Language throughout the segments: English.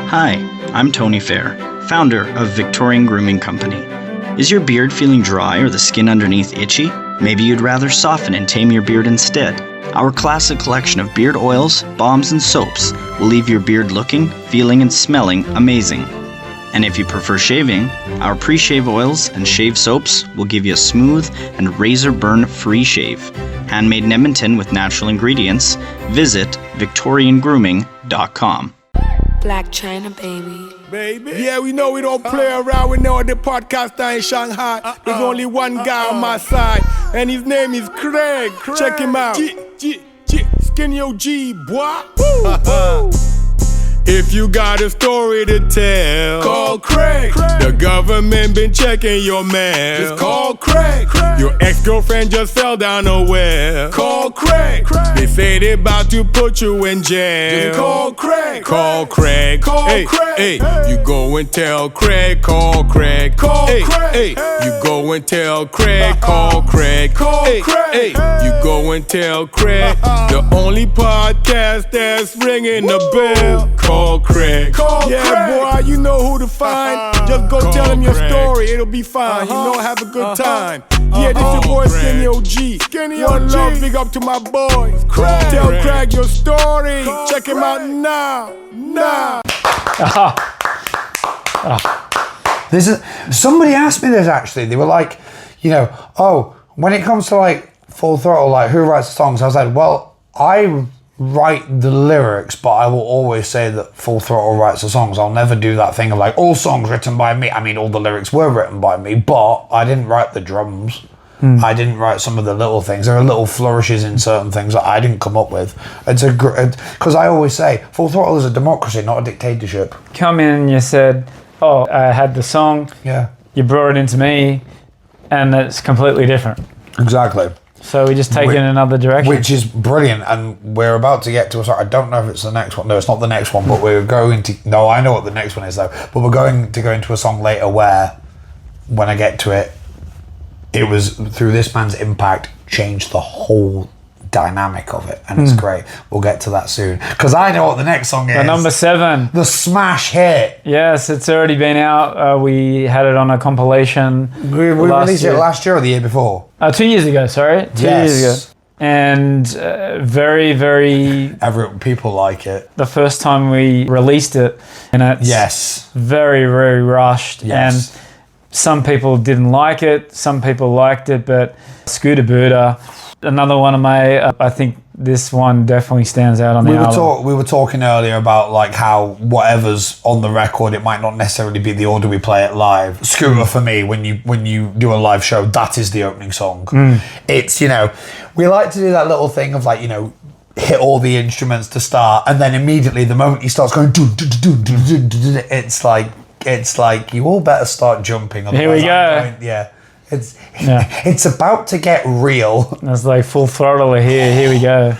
Hi, I'm Tony Fair, founder of Victorian Grooming Company. Is your beard feeling dry or the skin underneath itchy? Maybe you'd rather soften and tame your beard instead. Our classic collection of beard oils, balms, and soaps will leave your beard looking, feeling, and smelling amazing. And if you prefer shaving, our pre-shave oils and shave soaps will give you a smooth and razor burn-free shave. Handmade in Edmonton with natural ingredients. Visit victoriangrooming.com. Black China, baby. Yeah, we know we don't play around. We know the podcaster in Shanghai. There's only one guy on my side, and his name is Craig. Check him out. Skinny OG, boy. If you got a story to tell, call Craig. The government been checking your mail. Just call Craig. Your ex-girlfriend just fell down a well. Call Craig. They say they about to put you in jail. Just call Craig. Call Craig. Call Craig. Hey, you go and tell Craig. Call Craig. Call Craig. Hey, you go and tell Craig. Call Craig. Call Craig. Hey, you go and tell Craig. The only podcast that's ringing the bell. Call Craig. Boy, you know who to find. Just go tell him your story, it'll be fine. You know, have a good time. Yeah, this your boy Skinny OG. One love, big up to my boys. Tell Craig your story. Check him out now. This is, somebody asked me this actually. They were like, you know, when it comes to like Full Throttle, like who writes the songs? I was like, well, I write the lyrics, but I will always say that Full Throttle writes the songs. I'll never do that thing of like all songs written by me. I mean, all the lyrics were written by me, but I didn't write the drums. I didn't write some of the little things. There are little flourishes in certain things that I didn't come up with. It's because I always say Full Throttle is a democracy, not a dictatorship. Come in and you said, I had the song. Yeah. You brought it into me, and it's completely different. Exactly. So we just take it in another direction. Which is brilliant, and we're about to get to I don't know if it's the next one. No, it's not the next one, but we're going to... No, I know what the next one is, though. But we're going to go into a song later where, when I get to it, it was through this man's impact, changed the whole dynamic of it, and it's great. We'll get to that soon. Because I know what the next song is. The number 7. The smash hit. Yes, it's already been out. We had it on a compilation. We released it last year or the year before? 2 years ago, sorry. 2 years ago. And very, very... people like it. The first time we released it, and it's very, very rushed. Yes. And some people didn't like it, some people liked it, but Scooter Buddha, another one of my, I think this one definitely stands out on the album. We were talking earlier about like how whatever's on the record, it might not necessarily be the order we play it live. Scooter for me, when you do a live show, that is the opening song. It's, you know, we like to do that little thing of like, you know, hit all the instruments to start, and then immediately the moment he starts going, it's like you all better start jumping. Here we go. It's about to get real. It's like Full Throttle here we go.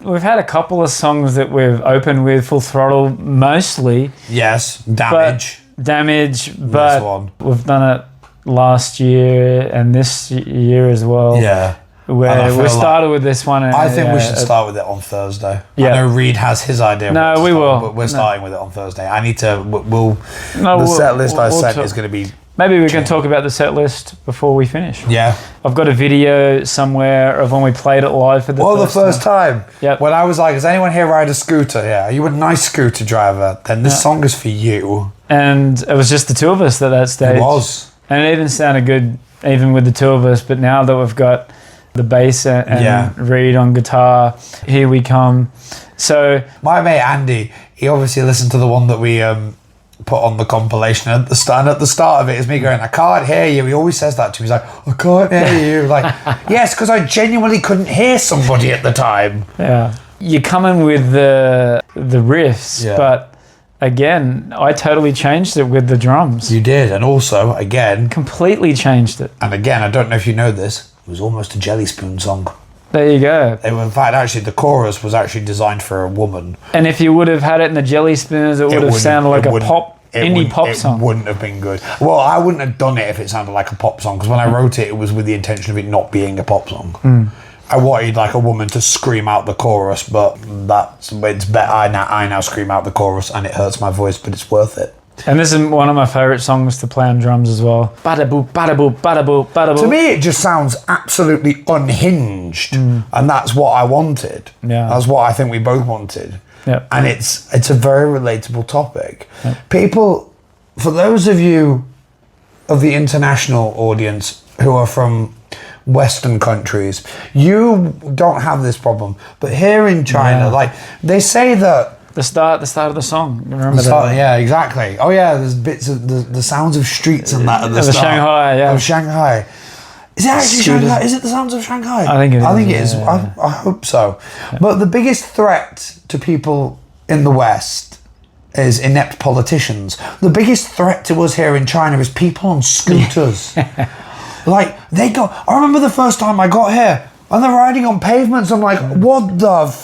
We've had a couple of songs that we've opened with Full Throttle mostly. Yes, Damage, but we've done it last year and this year as well. Yeah. Where we started with this one. I think we should start with it on Thursday. Yeah. I know Reed has his idea. No, we will. But we're starting with it on Thursday. I need to. The set list I sent is going to be. Maybe we can talk about the set list before we finish. Yeah. I've got a video somewhere of when we played it live for the first time. Yep. When I was like, does anyone here ride a scooter? Yeah. Are you a nice scooter driver? Then this song is for you. And it was just the two of us at that stage. It was. And it even sounded good even with the two of us. But now that we've got the bass and Reed on guitar, here we come. So my mate Andy, he obviously listened to the one that we put on the compilation at the start. At the start of it is me going, I can't hear you. He always says that to me. He's like, I can't hear you. Like, yes, because I genuinely couldn't hear somebody at the time. Yeah, you're coming with the riffs, but again, I totally changed it with the drums. You did, and also again, completely changed it. And again, I don't know if you know this. It was almost a Jelly Spoon song. There you go. In fact, actually, the chorus was actually designed for a woman. And if you would have had it in the Jelly Spoons, it would have sounded like a indie pop song. It wouldn't have been good. Well, I wouldn't have done it if it sounded like a pop song, because when I wrote it, it was with the intention of it not being a pop song. I wanted like a woman to scream out the chorus, but it's better. I now scream out the chorus, and it hurts my voice, but it's worth it. And this is one of my favourite songs to play on drums as well. Bada-boo, bada-boo, bada-boo, bada-boo. To me, it just sounds absolutely unhinged, and that's what I wanted. Yeah. That's what I think we both wanted. Yep. And it's a very relatable topic. Yep. People, for those of you of the international audience who are from Western countries, you don't have this problem. But here in China, like they say that the start of the song. Remember that? Yeah, exactly. Oh yeah, there's bits of the sounds of streets and that at the start. Shanghai, yeah. Of Shanghai. Is it actually Shanghai? Is it the sounds of Shanghai? I think it is. I think it is. I hope so. Yeah. But the biggest threat to people in the West is inept politicians. The biggest threat to us here in China is people on scooters. Like, they go... I remember the first time I got here, and they're riding on pavements. I'm like, what the...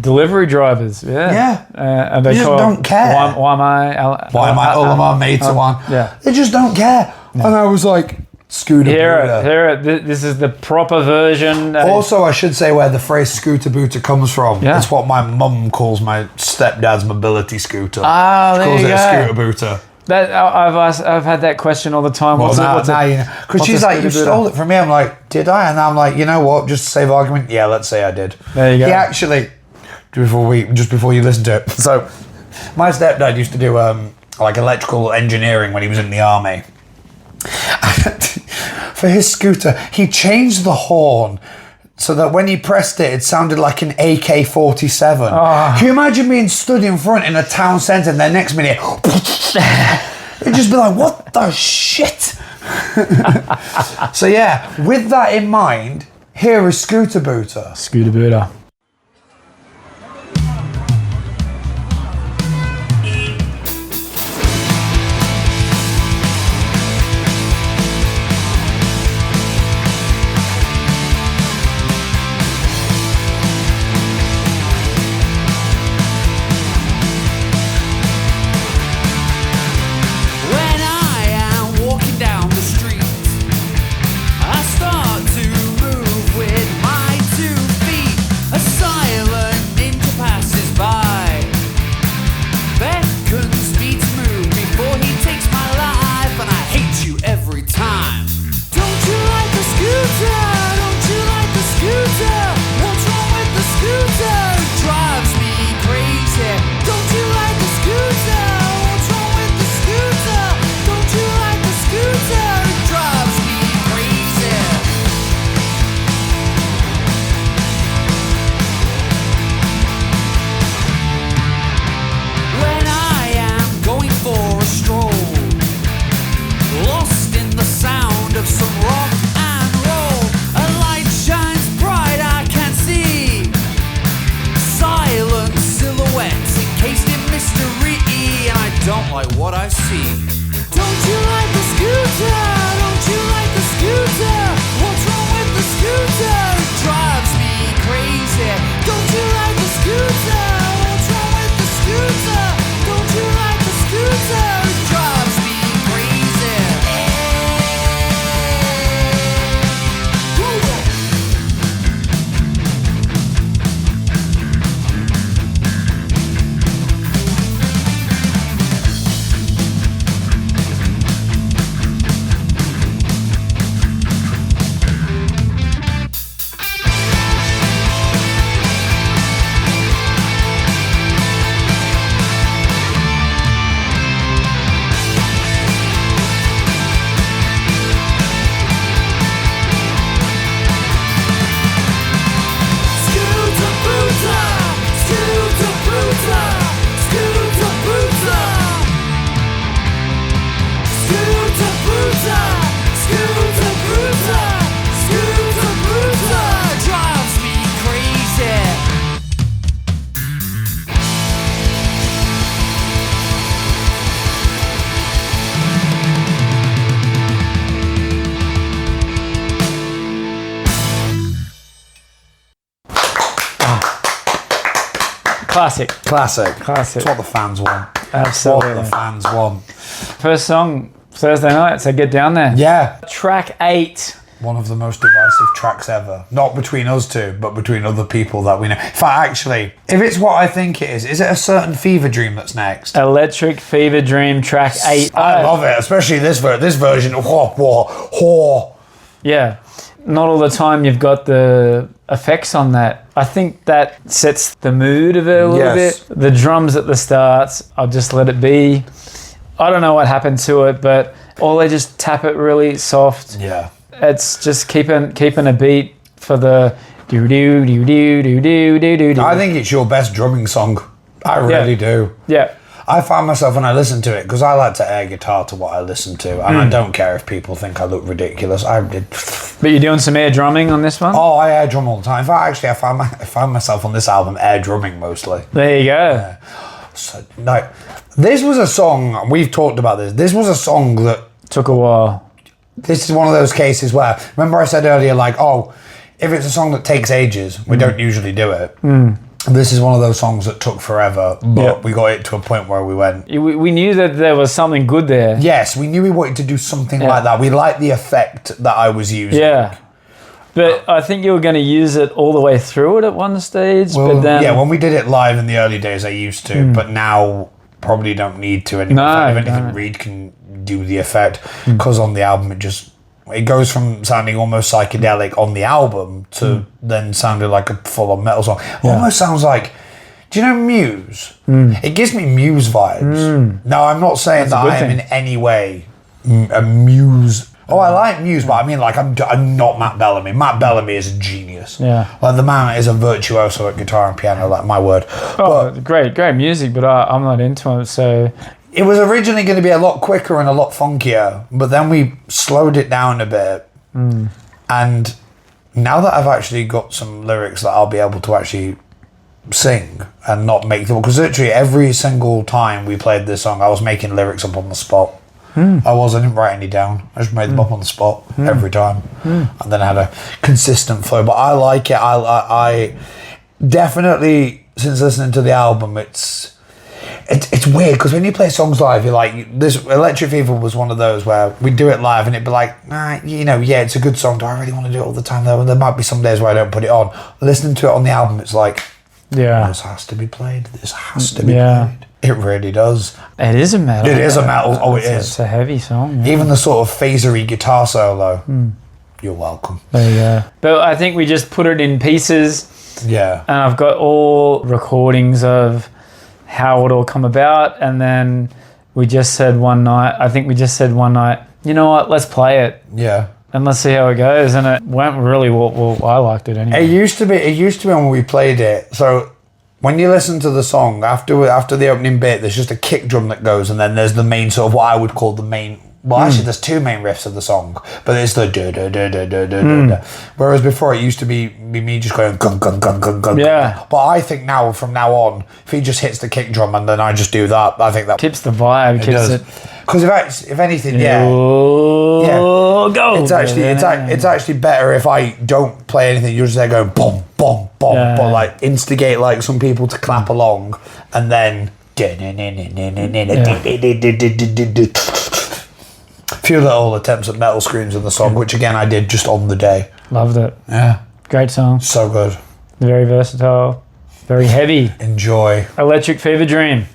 Delivery drivers, yeah. And they just don't care. Why am I ulama one? Yeah. They just don't care. Yeah. And I was like, scooter booter. This is the proper version. Also, I should say where the phrase scooter booter comes from. Yeah. It's what my mum calls my stepdad's mobility scooter. Oh, she calls it a scooter booter. I've had that question all the time. Well, now you know. Because she's like, you stole it from me. I'm like, did I? And I'm like, you know what? Just to save argument, yeah, let's say I did. There you go. He actually... Just before you listen to it. So, my stepdad used to do like electrical engineering when he was in the army. For his scooter, he changed the horn so that when he pressed it, it sounded like an AK-47. Oh. Can you imagine being stood in front in a town centre and then next minute, it'd just be like, what the shit? So yeah, with that in mind, here is Scooter Booter. Scooter Booter. Classic. That's what the fans want. Absolutely. What the fans want. First song, Thursday night, so get down there. Yeah. Track 8, One of the most divisive tracks ever. Not between us two, but between other people that we know. In fact, actually, if it's what I think it is it a certain Fever Dream that's next? Electric Fever Dream track 8. I love it, especially this version. Yeah. Not all the time you've got the effects on that. I think that sets the mood of it a little bit. The drums at the starts, I'll just let it be. I don't know what happened to it, but they just tap it really soft. Yeah. It's just keeping a beat for the do do do do do do do do. I think it's your best drumming song. I really do. Yeah. I find myself when I listen to it, because I like to air guitar to what I listen to, and I don't care if people think I look ridiculous. But you're doing some air drumming on this one? Oh, I air drum all the time. In fact, actually, I find myself on this album air drumming mostly. There you go. So, no, this was a song, we've talked about this. This was a song that took a while. This is one of those cases where, remember I said earlier, like, if it's a song that takes ages, we don't usually do it. This is one of those songs that took forever, but we got it to a point where we went... We knew that there was something good there. Yes, we knew we wanted to do something like that. We liked the effect that I was using. Yeah. But I think you were going to use it all the way through it at one stage. Well, but then... yeah, when we did it live in the early days, I used to, but now probably don't need to anymore. If anything, Reed can do the effect, because on the album it goes from sounding almost psychedelic on the album to then sounding like a full-on metal song. Almost sounds like, do you know Muse? It gives me Muse vibes. Now, I'm not saying that I am in any way a Muse. I like Muse, but I mean, like, I'm not Matt Bellamy. Matt Bellamy is a genius. Yeah. Like, the man is a virtuoso at guitar and piano, like, my word. Great music, but I'm not into it, so... It was originally going to be a lot quicker and a lot funkier, but then we slowed it down a bit. And now that I've actually got some lyrics that I'll be able to actually sing and not make them, because literally every single time we played this song, I was making lyrics up on the spot. I didn't write any down. I just made them up on the spot every time. And then I had a consistent flow. But I like it. I definitely, since listening to the album, it's weird, because when you play songs live, you're like, this Electric Fever was one of those where we'd do it live and it'd be like, it's a good song. Do I really want to do it all the time? There might be some days where I don't put it on. Listening to it on the album, it's like, this has to be played. This has to be played. It really does. It is a metal. It is a metal. Oh, it is. It's a heavy song. Yeah. Even the sort of phasery guitar solo. You're welcome. There you go. But I think we just put it in pieces. Yeah. And I've got all recordings of how it all come about, and then we just said one night, you know what, let's play it. Yeah. And let's see how it goes. And it went really well. I liked it anyway. It used to be when we played it. So when you listen to the song, after the opening bit, there's just a kick drum that goes, and then there's the main sort of what I would call the main. Well, actually, there's two main riffs of the song, but it's the da da da da da da da. Whereas before, it used to be me just going gun gun gun gun gun. Yeah. But I think now, from now on, if he just hits the kick drum and then I just do that, I think that keeps the vibe. Because if anything, go. It's actually better if I don't play anything. You're just there going boom boom boom, but like instigate like some people to clap along, and then. Few little attempts at metal screams in the song, which again I did just on the day. Loved it. Yeah. Great song. So good. Very versatile. Very heavy. Enjoy. Electric Fever Dream.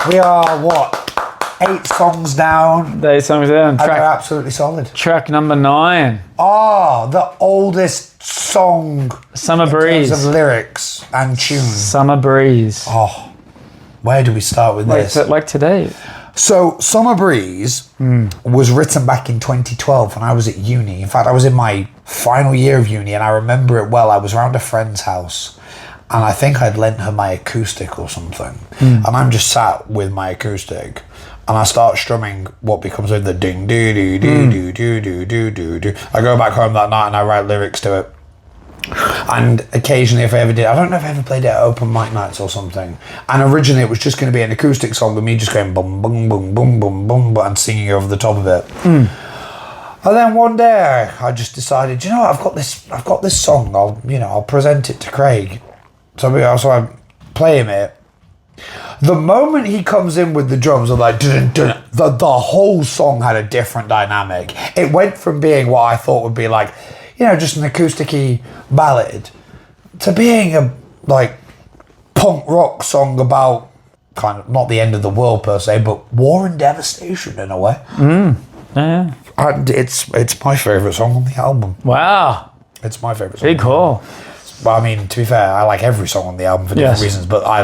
We are, what, 8 songs down? 8 songs down. And they're absolutely solid. Track number 9. Oh, the oldest song. Summer Breeze. In terms of lyrics and tune. Summer Breeze. Oh, where do we start with this? Like today. So, Summer Breeze was written back in 2012 when I was at uni. In fact, I was in my final year of uni and I remember it well. I was around a friend's house and I think I'd lent her my acoustic or something. And I'm just sat with my acoustic and I start strumming what becomes the ding doo doo doo doo doo doo doo doo doo. I go back home that night and I write lyrics to it. And occasionally, if I ever did, I don't know if I ever played it at open mic nights or something. And originally, it was just going to be an acoustic song with me just going boom, boom, boom, boom, boom, boom, and singing over the top of it. And then one day, I just decided, you know what, I've got this song. I'll present it to Craig. So I play him it. The moment he comes in with the drums, I'm like, dun, dun, the whole song had a different dynamic. It went from being what I thought would be like, just an acoustic-y ballad to being a, punk rock song about kind of, not the end of the world per se, but war and devastation in a way. Yeah. And it's my favourite song on the album. Wow. It's my favourite song. Big call. Well, I mean, to be fair, I like every song on the album for different reasons, but I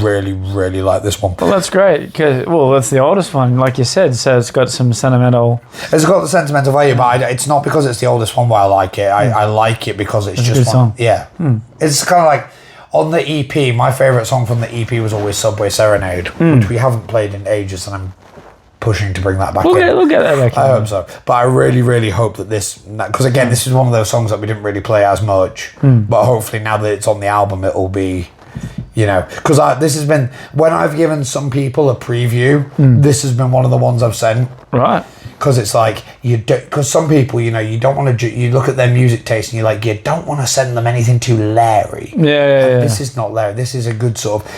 really, really like this one. Well, that's great, because, that's the oldest one, like you said, so it's got some sentimental... It's got the sentimental value, but it's not because it's the oldest one why I like it. I like it because it's just a good song. Yeah. It's kind of like, on the EP, my favourite song from the EP was always Subway Serenade, which we haven't played in ages, and I'm pushing to bring that back in. We'll get that back in. I hope so. But I really, really hope that because again, this is one of those songs that we didn't really play as much. But hopefully now that it's on the album, it'll be, because this has been, when I've given some people a preview, this has been one of the ones I've sent. Right. Because it's like, because some people, you don't want to, you look at their music taste and you're like, you don't want to send them anything too Larry. Yeah. This is not Larry. This is a good sort of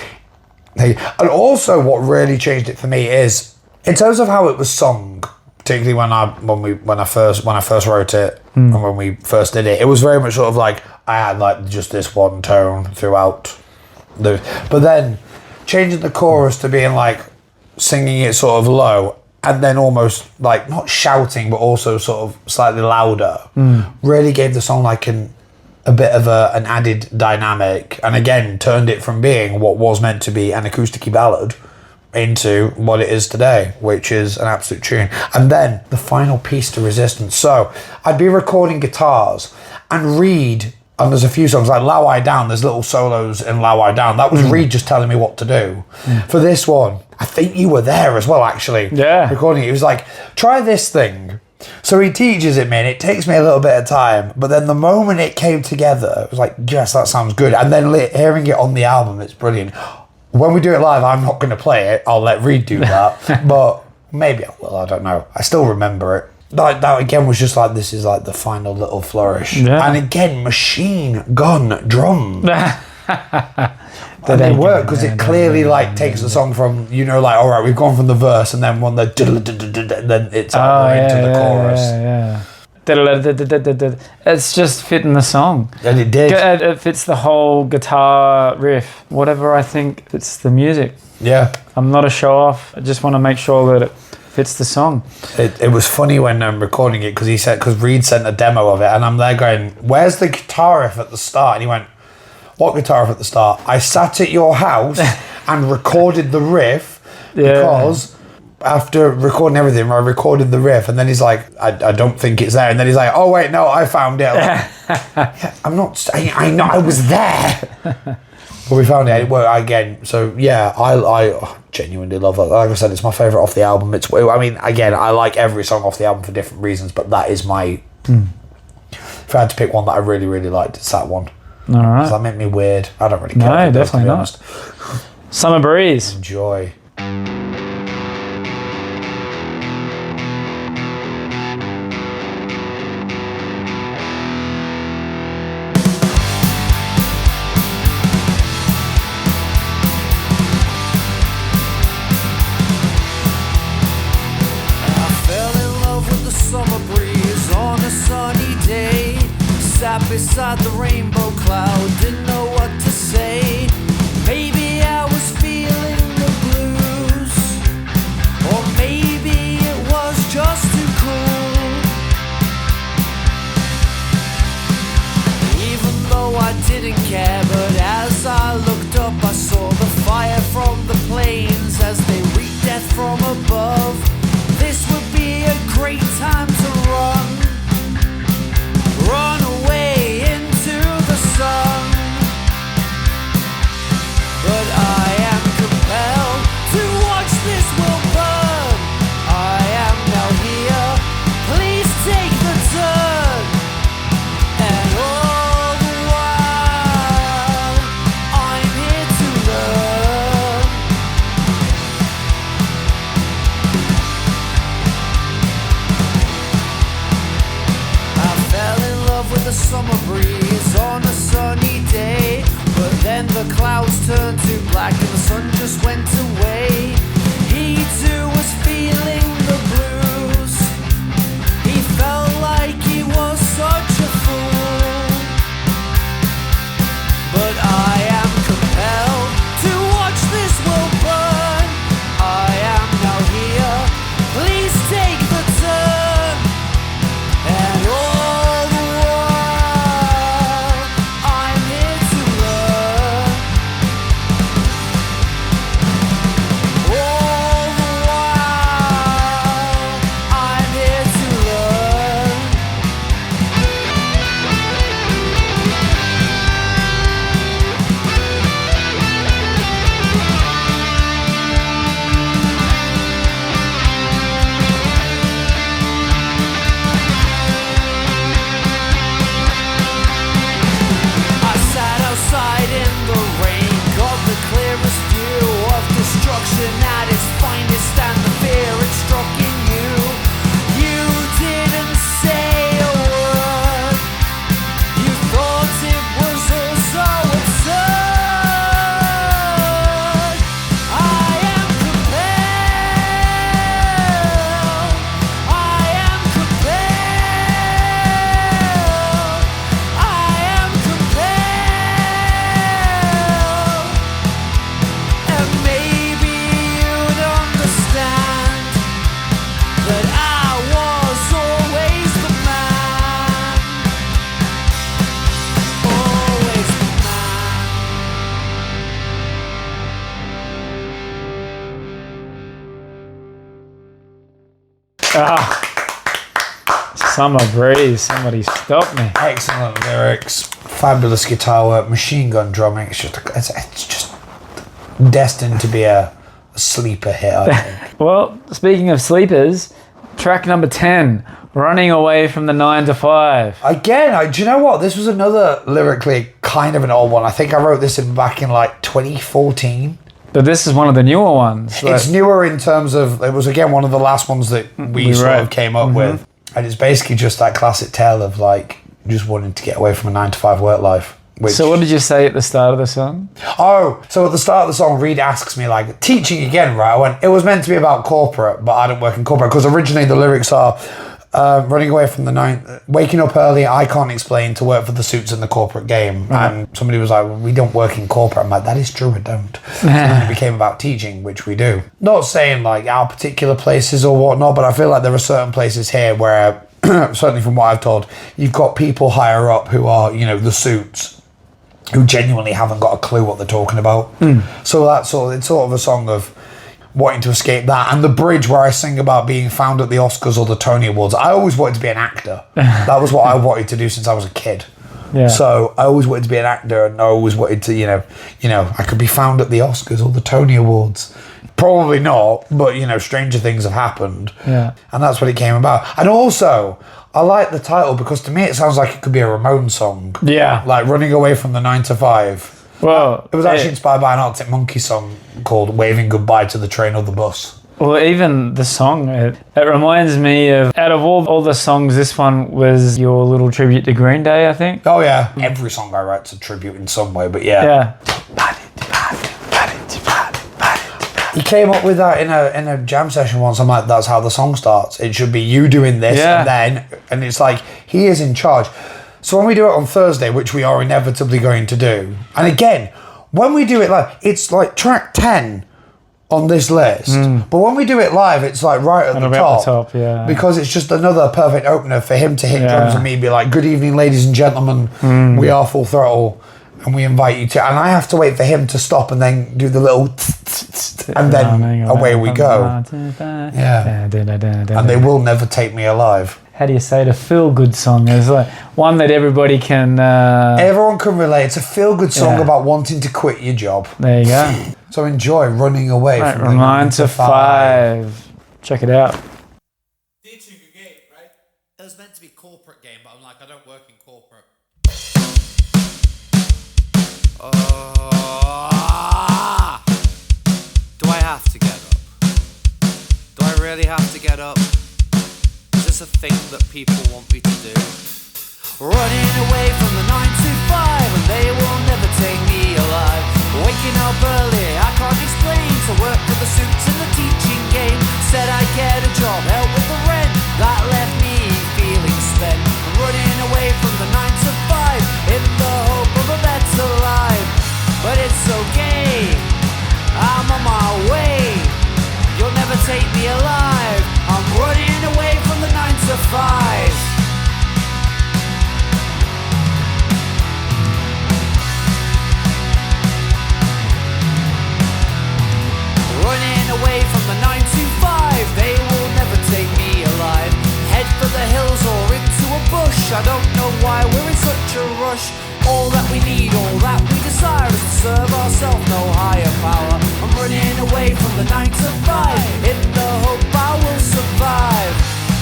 thing. And also what really changed it for me is, in terms of how it was sung, particularly when I first wrote it and when we first did it was very much sort of like I had just this one tone throughout but then changing the chorus to being singing it sort of low and then almost not shouting but also sort of slightly louder really gave the song a bit of an added dynamic and again turned it from being what was meant to be an acoustic-y ballad into what it is today, which is an absolute tune. And then the final piece to Resistance. So I'd be recording guitars and Reed, and there's a few songs like Low I Down, there's little solos in Low I Down. That was Reed just telling me what to do. For this one, I think you were there as well, actually. Yeah. Recording it. He was like, try this thing. So he teaches it me and it takes me a little bit of time, but then the moment it came together, it was like, yes, that sounds good. And then hearing it on the album, it's brilliant. When we do it live, I'm not going to play it. I'll let Reed do that. But maybe I will. I don't know. I still remember it. That again was just this is the final little flourish. Yeah. And again, machine gun drum. And they work because it clearly takes the song from, all right, we've gone from the verse and then when the then it's into the chorus. Yeah. It's just fitting the song. And it did. It fits the whole guitar riff. Whatever I think fits the music. Yeah. I'm not a show off. I just want to make sure that it fits the song. It was funny when I'm recording it because Reed sent a demo of it and I'm there going, where's the guitar riff at the start? And he went, what guitar riff at the start? I sat at your house and recorded the riff because... After recording everything, I recorded the riff, and then he's like, I don't think it's there. And then he's like, oh, wait, no, I found it. Yeah, I'm not, I know I was there. But we found it. Well, again, so yeah, I genuinely love it. Like I said, it's my favourite off the album. Again, I like every song off the album for different reasons, but that is my, if I had to pick one that I really, really liked, it's that one. All right. Does that make me weird? I don't really care. No, definitely not. Summer Breeze. Enjoy. Beside the rainbow cloud, didn't know what to say. Maybe I was feeling the blues. great time to run away into the sun. But I am compelled to watch this world burn. I am now here, please take the turn. And all the while, I'm here to learn. I fell in love with the summer breeze on a sunny day. But then the clouds turned to black and the sun just went away. He too was feeling the blues. He felt like he was such a fool. But I am compelled to watch this world burn. I am now here, please take the turn. And all the while, I'm here to learn. All the while, I'm here to learn. I sat outside in the rain, got the clearest view of destruction at its finest and the fear it struck in you. You didn't say a word. You thought it was all so absurd. I am compelled. I am compelled. I am compelled. And maybe you'd understand that I was always the man. Always the man. Summer breeze. Somebody stop me. Excellent lyrics, fabulous guitar work, machine gun drumming. It's just destined to be a sleeper hit, I think. Well, speaking of sleepers, track number 10, Running Away from the 9 to 5. Again, do you know what? This was another lyrically kind of an old one. I think I wrote this back in like 2014. But this is one of the newer ones. It's newer in terms of, it was again one of the last ones that we sort of came up with. And it's basically just that classic tale of like just wanting to get away from a 9 to 5 work life. So what did you say at the start of the song? Oh, so at the start of the song, Reed asks me, like, teaching again, right? I went, it was meant to be about corporate, but I don't work in corporate. Because originally the lyrics are running away from the 9, waking up early, I can't explain, to work for the suits in the corporate game. And somebody was like, well, we don't work in corporate. I'm like, that is true, I don't. So then it became about teaching, which we do. Not saying like our particular places or whatnot, but I feel like there are certain places here where, certainly from what I've told, you've got people higher up who are, you know, the suits, who genuinely haven't got a clue what they're talking about. So that's it's sort of a song of wanting to escape that. And the bridge where I sing about being found at the Oscars or the Tony Awards, I always wanted to be an actor. That was what I wanted to do since I was a kid. Yeah. So I always wanted to be an actor, and I always wanted to, you know, I could be found at the Oscars or the Tony Awards. Probably not, but, you know, stranger things have happened. Yeah. And that's what it came about. And also, I like the title because to me it sounds like it could be a Ramones song. Yeah. Like Running Away from the 9 to 5. Well, It was actually inspired by an Arctic Monkeys song called Waving Goodbye to the Train or the Bus. Well, even the song, it reminds me of, out of all the songs, this one was your little tribute to Green Day, I think. Oh yeah. Every song I write's a tribute in some way, but yeah. Yeah. He came up with that in a jam session once. I'm like, that's how the song starts. It should be you doing this and it's like, he is in charge. So when we do it on Thursday, which we are inevitably going to do, and again, when we do it live, it's like track 10 on this list. But when we do it live, it's like right at the top. Yeah. Because it's just another perfect opener for him to hit drums and me be like, good evening, ladies and gentlemen, we are Full Throttle. and we invite you to, and I have to wait for him to stop and then do the little and then away we go. Yeah. And they will never take me alive. How do you say it? A feel-good song. It's like one that everybody can... Everyone can relate. It's a feel-good song about wanting to quit your job. There you go. So enjoy running away from the 9 to 5. Check it out. It was meant to be corporate game, but I'm like, I don't work in corporate. Do I have to get up? Do I really have to get up? Is this a thing that people want me to do? Running away from the 9 to 5, and they will never take me alive. Waking up early, I can't explain. So work for the suits in the teaching game. Said I'd get a job, help with the rent. That left me feeling spent. Running away from the 9 to 5 in the hope of a better life. But it's okay, I'm on my way. You'll never take me alive. I'm running away from the 9 to 5. Running away from the 9 to 5, they will never take me alive. Head for the hills or into a bush, I don't know why we're in such a rush. All that we need, all that we desire is to serve ourselves, no higher power. I'm running away from the 9 to 5 in the hope I will survive.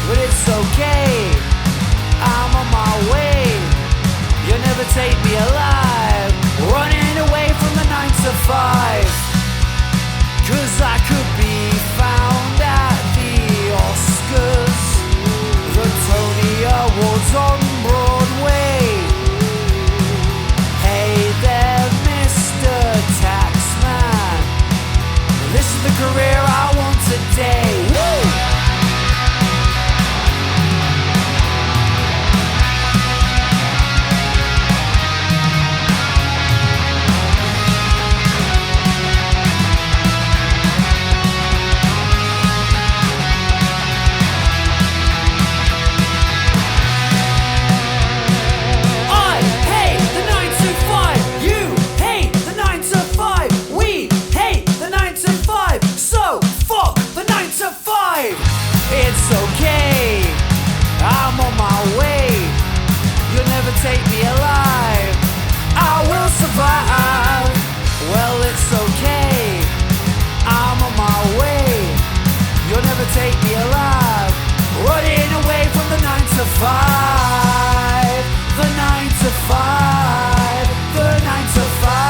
But it's okay, I'm on my way. You'll never take me alive. Running away from the 9 to 5. 'Cause I could be found at the Oscars, the Tony Awards on Broadway. Hey there, Mr. Taxman, this is the career I want today. Woo! It's okay, I'm on my way. You'll never take me alive. I will survive. Well, it's okay, I'm on my way. You'll never take me alive. Running away from the 9 to 5. The 9 to 5. The 9 to 5.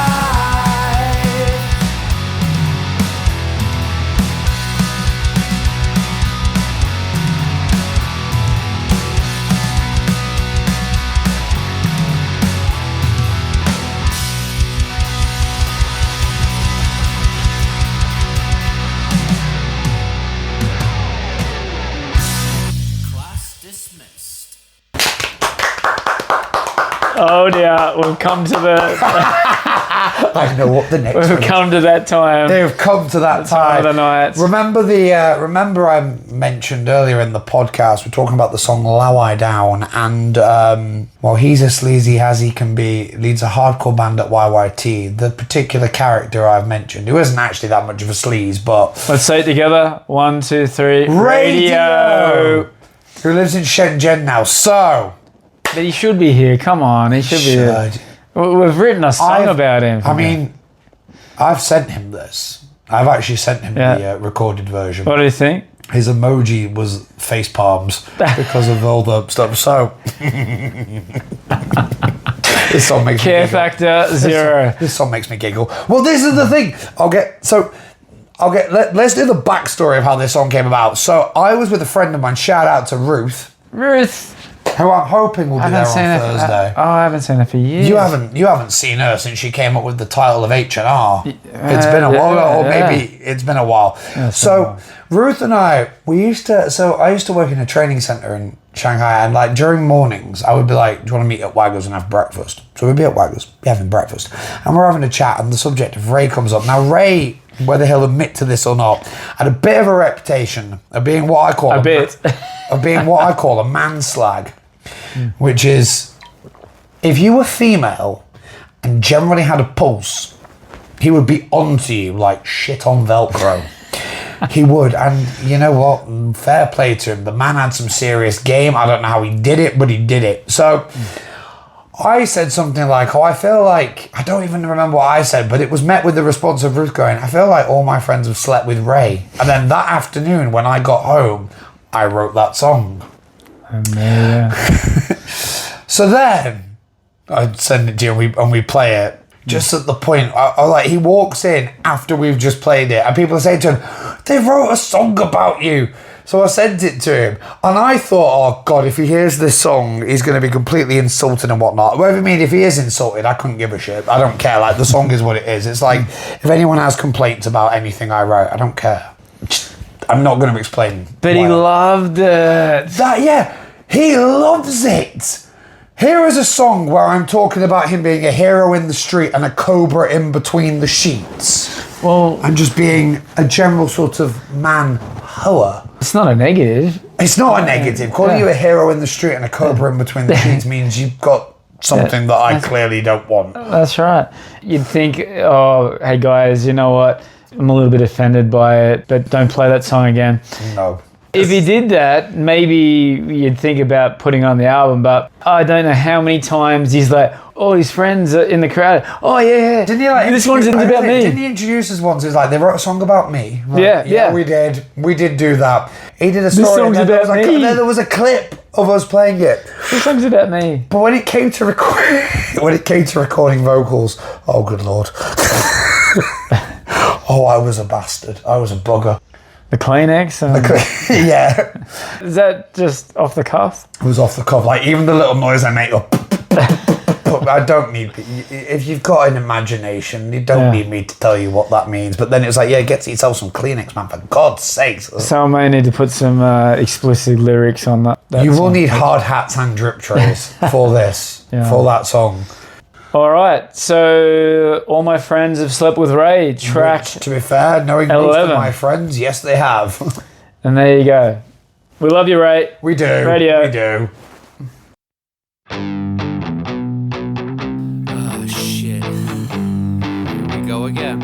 Oh dear, we've come to the... I know what the next one is. We've come to that time. They've come to that time. Of the night. Remember I mentioned earlier in the podcast, we're talking about the song Low I Down, and well, he's as sleazy as he can be, leads a hardcore band at YYT. The particular character I've mentioned, who isn't actually that much of a sleaze, but... Let's say it together. 1, 2, 3. Radio! Who lives in Shenzhen now, so... But he should be here, come on, he should be here. We've written a song about him. I mean, I've sent him this. I've actually sent him the recorded version. What do you think? His emoji was face palms because of all the stuff. So this song makes Care factor 0. This song makes me giggle. Well, this is the thing. Let's do the backstory of how this song came about. So I was with a friend of mine. Shout out to Ruth. Who I'm hoping will be there on Thursday. I haven't seen her for years. You haven't seen her since she came up with the title of H&R. It's been a while, or maybe it's been a while. So Ruth and I used to work in a training centre in Shanghai, and like during mornings I would be like, do you want to meet at Wagger's and have breakfast? So we'd be at Wagger's, be having breakfast, and we're having a chat, and the subject of Ray comes up. Now Ray, whether he'll admit to this or not, had a bit of a reputation of being what I call a man slag, which is if you were female and generally had a pulse, he would be onto you like shit on Velcro. He would, and you know what? Fair play to him. The man had some serious game. I don't know how he did it, but he did it. So I said something like, I feel like, I don't even remember what I said, but it was met with the response of Ruth going, I feel like all my friends have slept with Ray. And then that afternoon when I got home, I wrote that song. So then I'd send it to you and we play it. Just at the point, I like, he walks in after we've just played it and people say to him, they wrote a song about you. So I sent it to him and I thought, oh God, if he hears this song, he's going to be completely insulted and whatnot. Whatever I mean, if he is insulted, I couldn't give a shit. I don't care. Like, the song is what it is. It's like, if anyone has complaints about anything I wrote, I don't care. I'm not going to explain. But he loved it. He loves it. Here is a song where I'm talking about him being a hero in the street and a cobra in between the sheets. Well, I'm just being a general sort of man hoa. It's not a negative. It's not a negative. Calling you a hero in the street and a cobra in between the sheets means you've got something that I clearly don't want. That's right. You'd think, oh, hey guys, you know what? I'm a little bit offended by it, but don't play that song again. No. If he did that, maybe you'd think about putting on the album, but I don't know how many times he's like, all his friends are in the crowd. Oh, yeah. Didn't he like... This one's about me. Didn't he introduce us once? He's like, they wrote a song about me. Like, yeah. We did. We did do that. He did a story. This song's and about me. There was a clip of us playing it. This song's about me. But when it came to recording vocals, oh, good Lord. Oh, I was a bastard. I was a bugger. The Kleenex? Yeah. Is that just off the cuff? It was off the cuff. Like, even the little noise I make up. I don't need... If you've got an imagination, you don't need me to tell you what that means. But then it's like, get yourself some Kleenex, man, for God's sakes. So I may need to put some explicit lyrics on that you will song. need hard hats and drip trays for this, for that song. All right, so all my friends have slept with Ray. Track. Which, to be fair, knowing most of my friends, yes, they have. And there you go. We love you, Ray. We do. Radio. We do. Oh shit. Here we go again.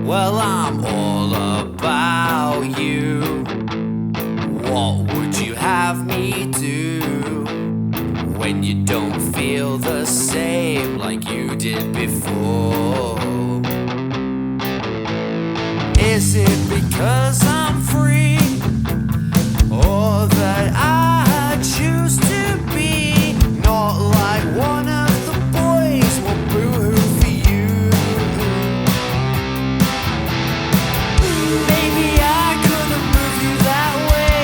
Well, I'm all about you. What would you have me do when you don't feel the same like you did before? Is it because I'm free, or that I choose to be not like one of the boys? Well, boo-hoo for you. Maybe I couldn't move you that way,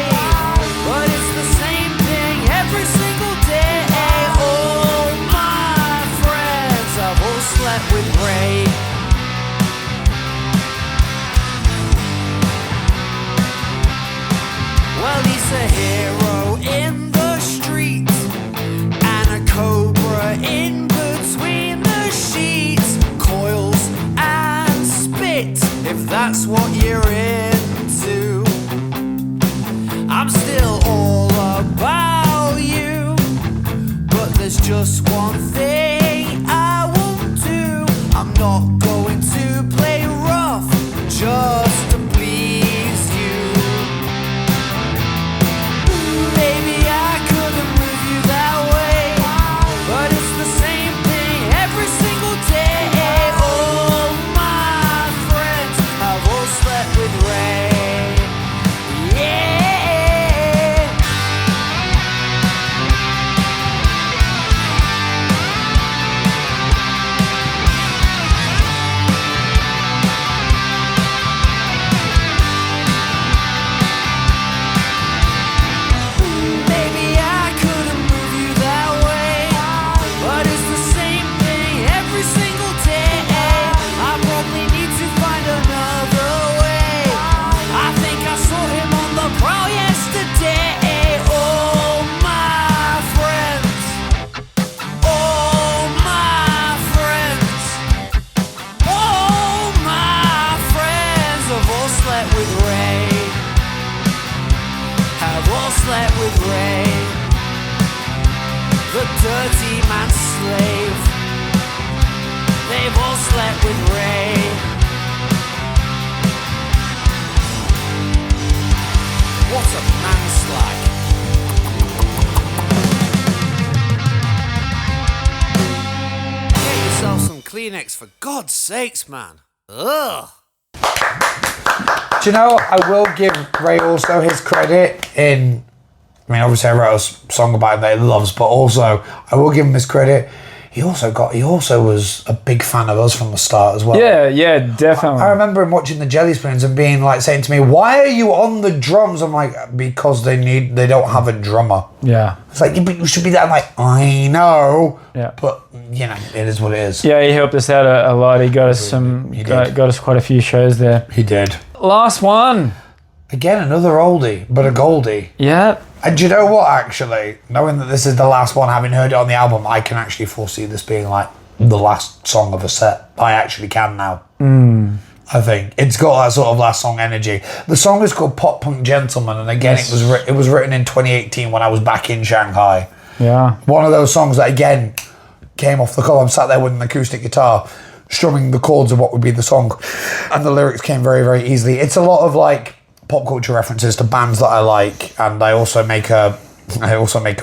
but it's the same thing every single day. All my friends have all slept with Ray. Well, he's a hero in with Ray. What a manslag. Get yourself some Kleenex for God's sakes, man. Ugh. Do you know, I will give Ray also his credit in, I mean, obviously I wrote a song about him that he loves, but also I will give him his credit. He also was a big fan of us from the start as well. Yeah, definitely. I remember him watching the Jelly Spoons and being like, saying to me, "Why are you on the drums?" I'm like, "Because they don't have a drummer." Yeah. It's like, you should be there. I'm like, I know. Yeah. But, you know, it is what it is. Yeah, he helped us out a lot. He got us got us quite a few shows there. He did. Last one. Again, another oldie, but a goldie. Yeah. And do you know what, actually? Knowing that this is the last one, having heard it on the album, I can actually foresee this being like the last song of a set. I actually can now. I think. It's got that sort of last song energy. The song is called Pop Punk Gentleman, and again, it was written in 2018 when I was back in Shanghai. Yeah. One of those songs that, again, came off the cuff. I'm sat there with an acoustic guitar, strumming the chords of what would be the song, and the lyrics came very, very easily. It's a lot of, like, pop culture references to bands that I like, and I also make a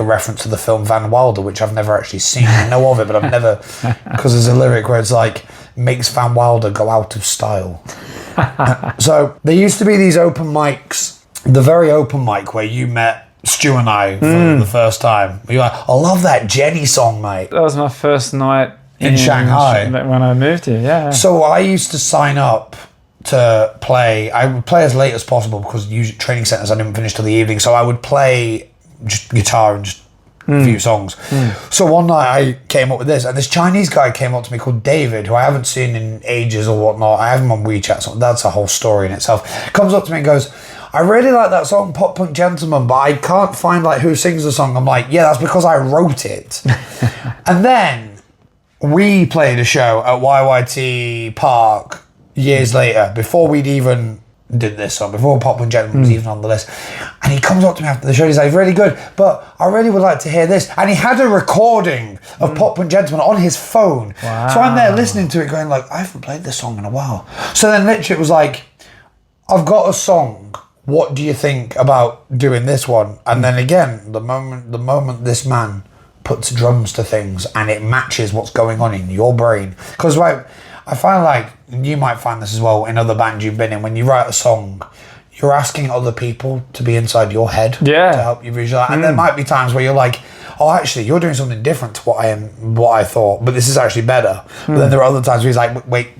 reference to the film Van Wilder, which I've never actually seen. I know of it, but I've never, because there's a lyric where it's like, makes Van Wilder go out of style. So there used to be these open mics, the very open mic where you met Stu and I for the first time. You're like, I love that Jenny song, mate. That was my first night in Shanghai when I moved here. Yeah. So I used to sign up to play. I would play as late as possible because usually training centres I didn't finish till the evening. So I would play just guitar and just a few songs. So one night I came up with this, and this Chinese guy came up to me called David, who I haven't seen in ages or whatnot. I have him on WeChat, so that's a whole story in itself. Comes up to me and goes, I really like that song Pop Punk Gentleman, but I can't find like who sings the song. I'm like, yeah, that's because I wrote it. And then we played a show at YYT Park years later, before we'd even did this song, before Pop Punk Gentleman was even on the list. And he comes up to me after the show, he's like, really good, but I really would like to hear this. And he had a recording of Pop Punk Gentleman on his phone. Wow. So I'm there listening to it going like, I haven't played this song in a while. So then literally it was like, I've got a song, what do you think about doing this one? And then again, the moment this man puts drums to things and it matches what's going on in your brain. Because right, I find like, you might find this as well in other bands you've been in, when you write a song, you're asking other people to be inside your head to help you visualize. And there might be times where you're like, oh, actually, you're doing something different to what I thought, but this is actually better. But then there are other times where he's like, wait,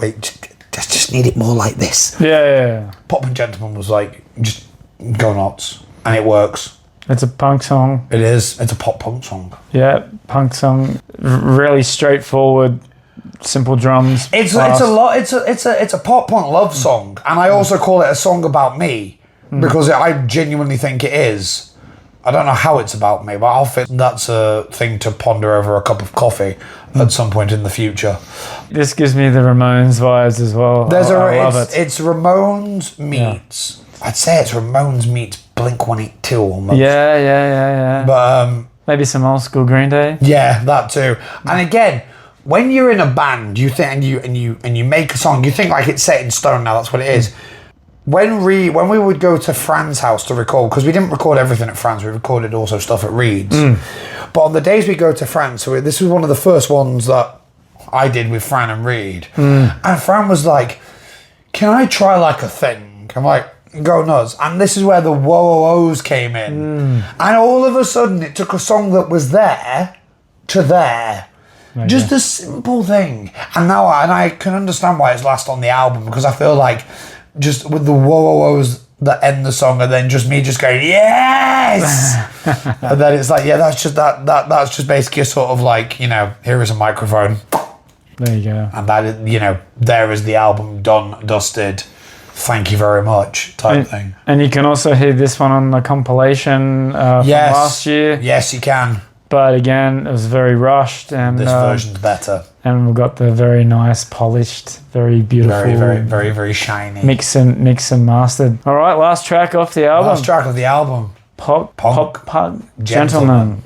just need it more like this. Yeah. Pop and Gentleman was like, just go nuts, and it works. It's a punk song. It is. It's a pop punk song. Yeah, punk song. Really straightforward. Simple drums. It's a lot. It's a pop punk love song, and I also call it a song about me because I genuinely think it is. I don't know how it's about me, but I'll fit. That's a thing to ponder over a cup of coffee at some point in the future. This gives me the Ramones vibes as well. I love it. It's Ramones meets. Yeah. I'd say it's Ramones meets Blink-182 almost. Yeah. But maybe some old school Green Day. Yeah, that too. And again, when you're in a band, you think and you make a song, you think like it's set in stone now. That's what it is. When we would go to Fran's house to record, because we didn't record everything at Fran's, we recorded also stuff at Reed's. But on the days we go to Fran, so this was one of the first ones that I did with Fran and Reed. And Fran was like, "Can I try like a thing?" I'm like, "Go nuts." And this is where the whoa-oh-ohs came in. And all of a sudden, it took a song that was there to there. Right, just a simple thing. And now I can understand why it's last on the album, because I feel like just with the whoa-oh-ohs that end the song and then just me just going, yes! And then it's like, yeah, that's just basically a sort of like, here is a microphone. There you go. And that is, there is the album done, dusted. Thank you very much type thing. And you can also hear this one on the compilation from last year. Yes, you can. But again, it was very rushed, and this version's better. And we've got the very nice, polished, very beautiful, very, very, very, very shiny mix and mastered. All right, last track off the album. Last track of the album. Pop Gentleman.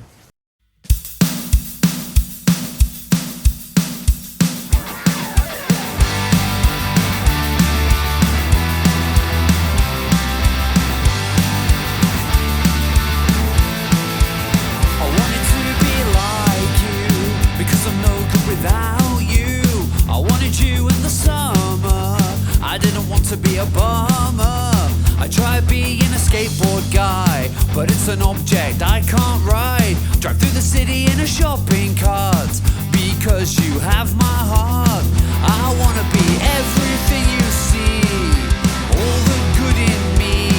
but it's an object I can't ride. Drive through the city in a shopping cart, because you have my heart. I wanna be everything you see, all the good in me.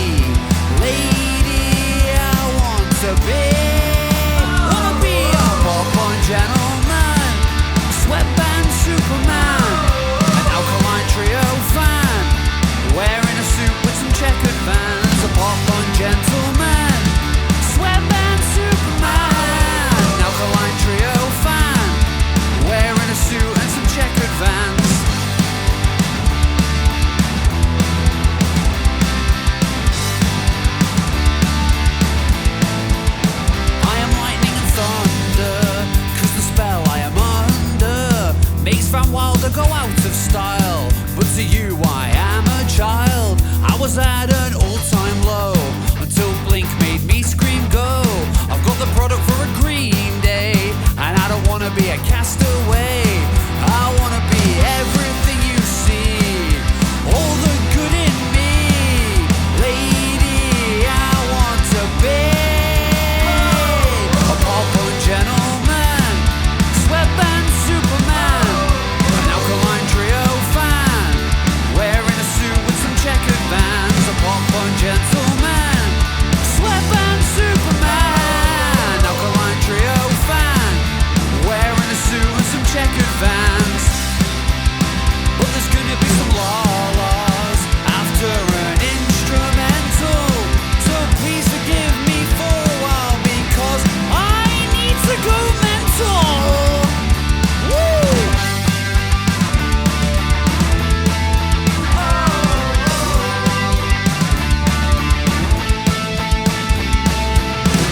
Lady, I want to be. Wanna be a pop-on gentleman, sweatband Superman, an alkaline trio fan, wearing a suit with some checkered vans. A pop-on gentleman, sweatband Superman, an alkaline trio fan, wearing a suit and some checkered vans. I am lightning and thunder, 'cause the spell I am under makes Van Wilder go out of style. But to you I am a child. I was at an all-time low until Blink made me scream go. I've got the product for a Green Day, and I don't wanna be a castaway. I wanna be everything you see, all the good in me. Lady, I want to be a pop-on gentleman, sweatband Superman, an alkaline trio fan, wearing a suit with some checkered vans. A pop-on gentleman, sweatband Superman, alkaline trio fan, wearing a suit and some checkered vans. But there's gonna be some la-las after an instrumental, so please forgive me for a while, because I need to go mental. Woo!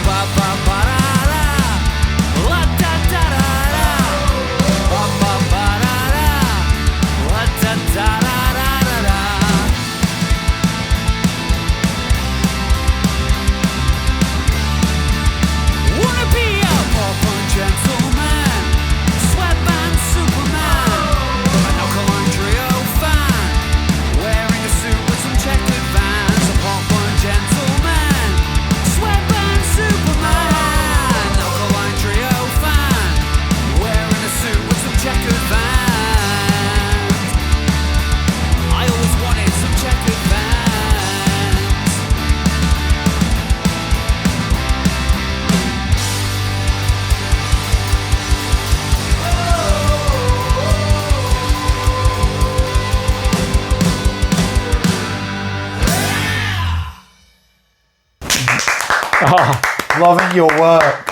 Ba ba ba da da, la da da da da. Ba ba ba da da, la da da da da da da. Wanna be a pop-on gentleman, sweatband Superman, an alkaline trio fan, wearing a suit with some checkered vans. A pop-on gentleman, sweatband Superman, alkaline trio fan, wearing a suit with some checkered vans. I always wanted some checkered vans. Loving your work.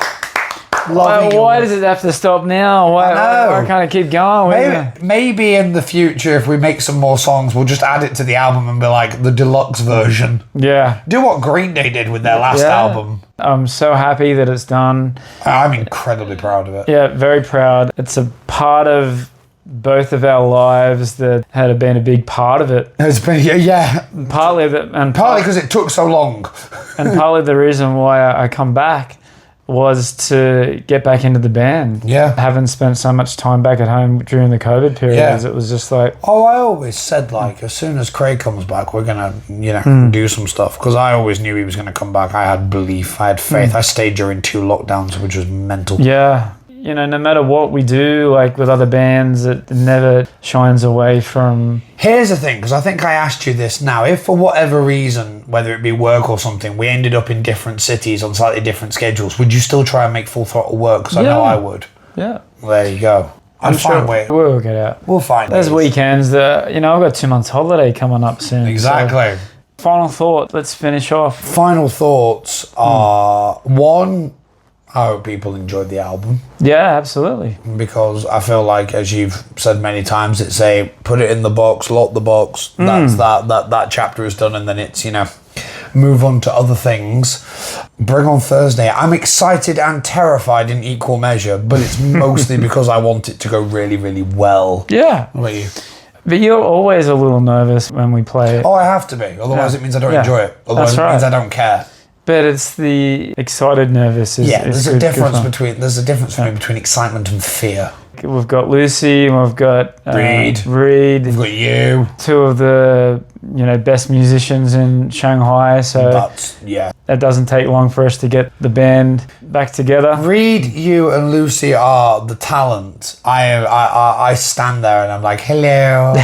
Loving your Why work. does it have to stop now? Why know. can't it keep going? Maybe in the future, if we make some more songs, we'll just add it to the album and be like the deluxe version. Yeah. Do what Green Day did with their last Yeah. album. I'm so happy that it's done. I'm incredibly proud of it. Yeah, very proud. It's a part of both of our lives that had been a big part of it. It's been, yeah. Partly that, and Partly because it took so long. and partly the reason why I come back was to get back into the band. Yeah. Having spent so much time back at home during the COVID periods, Yeah. it was just like, Oh, I always said, like, as soon as Craig comes back, we're going to, do some stuff. Because I always knew he was going to come back. I had belief. I had faith. I stayed during 2 lockdowns, which was mental. yeah. You know, no matter what we do, like with other bands, it never shines away from... Here's the thing, because I think I asked you this now. If for whatever reason, whether it be work or something, we ended up in different cities on slightly different schedules, would you still try and make Full Throttle work? Because I know I would. Yeah. Well, there you go. I'm sure we'll work it out. We'll find There's ways. weekends that, I've got 2 months holiday coming up soon. Exactly. So final thought, let's finish off. Final thoughts are, one, I hope people enjoyed the album. Yeah, absolutely. Because I feel like, as you've said many times, it's a put it in the box, lock the box. That's that chapter is done, and then it's move on to other things. Bring on Thursday. I'm excited and terrified in equal measure, but it's mostly because I want it to go really, really well. Yeah. What about you? But you're always a little nervous when we play it. Oh, I have to be. Otherwise, it means I don't enjoy it. Otherwise, That's right. it means I don't care. But it's the excited nervous. There's a difference fun. between excitement and fear. We've got Lucy, and we've got Reed. We've got you. Two of the best musicians in Shanghai. So it doesn't take long for us to get the band back together. Reed, you, and Lucy are the talent. I stand there and I'm like, hello.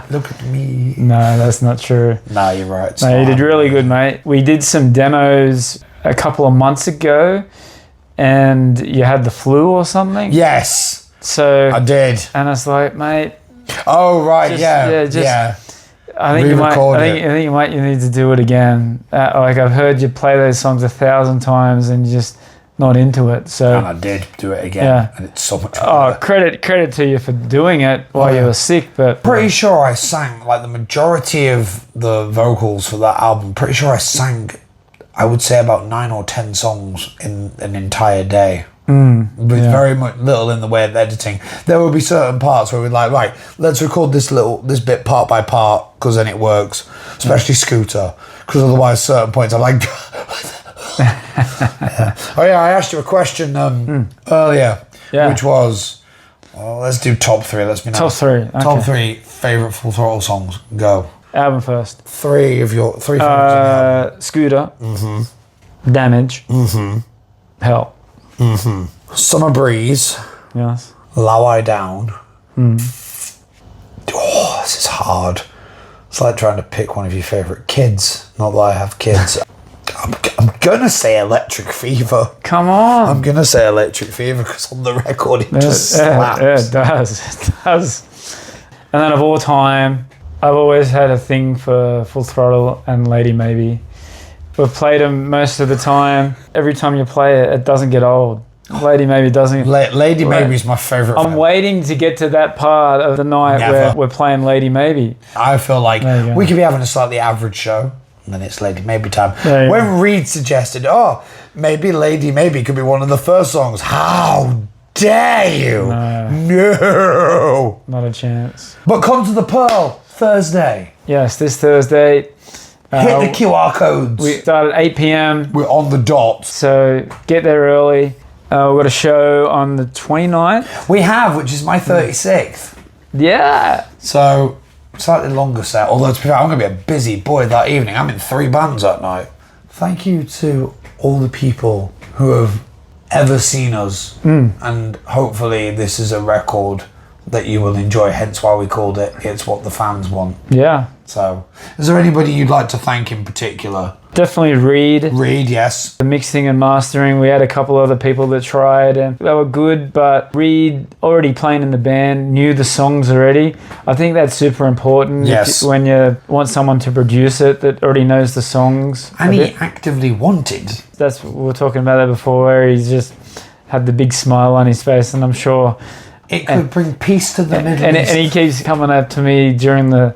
Look at me. No, that's not true. No, you're right. No, you did really good, mate. We did some demos a couple of months ago, and you had the flu or something. Yes. So I did. And I was like, mate. Oh right, yeah. I think you need to do it again. Like I've heard you play those songs 1,000 times, and you're just not into it. So and I did do it again, and it's so much better. Credit to you for doing it while you were sick, but pretty sure I sang like the majority of the vocals for that album. Pretty sure I sang, I would say about 9 or 10 songs in an entire day. With very much little in the way of editing. There will be certain parts where we're like, right, let's record this bit part by part, because then it works. Especially Scooter, because otherwise certain points I'm like. Oh yeah, I asked you a question earlier, which was, let's do top 3. Let's be nice. Top 3. Okay. Top 3 favorite Full Throttle songs. Go. Album first. 3 of your 3 favorites on the album. Scooter. Damage. Hell. Summer Breeze. Yes. Lie Down. Oh, this is hard. It's like trying to pick one of your favourite kids. Not that I have kids. I'm gonna say Electric Fever. Come on. I'm gonna say Electric Fever because on the record it just slaps. Yeah, it does. It does. And then of all time, I've always had a thing for Full Throttle and Lady Maybe. We've played them most of the time. Every time you play it, it doesn't get old. Lady Maybe doesn't. Lady Maybe is my favourite. I'm waiting to get to that part of the night where we're playing Lady Maybe. I feel like we could be having a slightly average show, and then it's Lady Maybe time. When Reed suggested, maybe Lady Maybe could be one of the first songs. How dare you? No. Not a chance. But come to the Pearl Thursday. Yes, this Thursday. Hit the QR codes. We start at 8 p.m. We're on the dot. So get there early. We've got a show on the 29th. We have, which is my 36th. Yeah. So slightly longer set. Although to be fair, I'm going to be a busy boy that evening. I'm in 3 bands that night. Thank you to all the people who have ever seen us. And hopefully this is a record that you will enjoy, hence why we called it It's What the Fans Want. Yeah. So, is there anybody you'd like to thank in particular? Definitely Reed. Reed, yes. The mixing and mastering, we had a couple other people that tried and they were good, but Reed, already playing in the band, knew the songs already. I think that's super important. Yes. When you want someone to produce it that already knows the songs. And he actively wanted. That's what we were talking about that before, where he's just had the big smile on his face, and I'm sure it could bring peace to the Middle East. And he keeps coming up to me during the,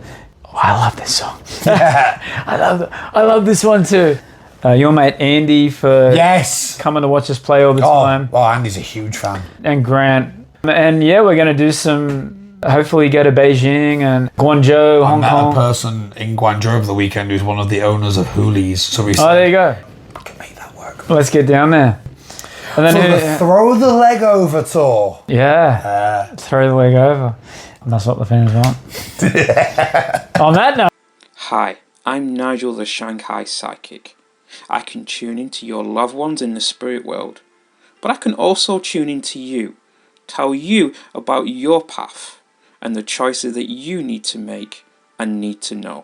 I love this song. Yeah. I love this one too. Your mate Andy for coming to watch us play all the time. Oh, Andy's a huge fan. And Grant. And yeah, we're going to do some, hopefully go to Beijing and Guangzhou, Hong Kong. I met a person in Guangzhou over the weekend who's one of the owners of Hoolies. So we said, there you go. We can make that work. Let's get down there. And then the Throw the Leg Over tour. Yeah. Throw the leg over. And that's what the fans want. On that note. Hi, I'm Nigel the Shanghai Psychic. I can tune into your loved ones in the spirit world, but I can also tune into you, tell you about your path and the choices that you need to make and need to know.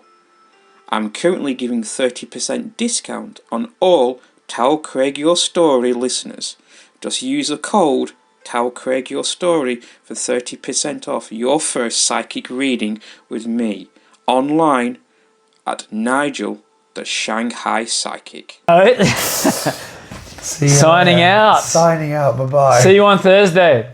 I'm currently giving 30% discount on all Tell Craig Your Story listeners. Just use the code Tell Craig Your Story for 30% off your first psychic reading with me online at Nigel the Shanghai Psychic. Signing out. Signing out. Bye-bye. See you on Thursday.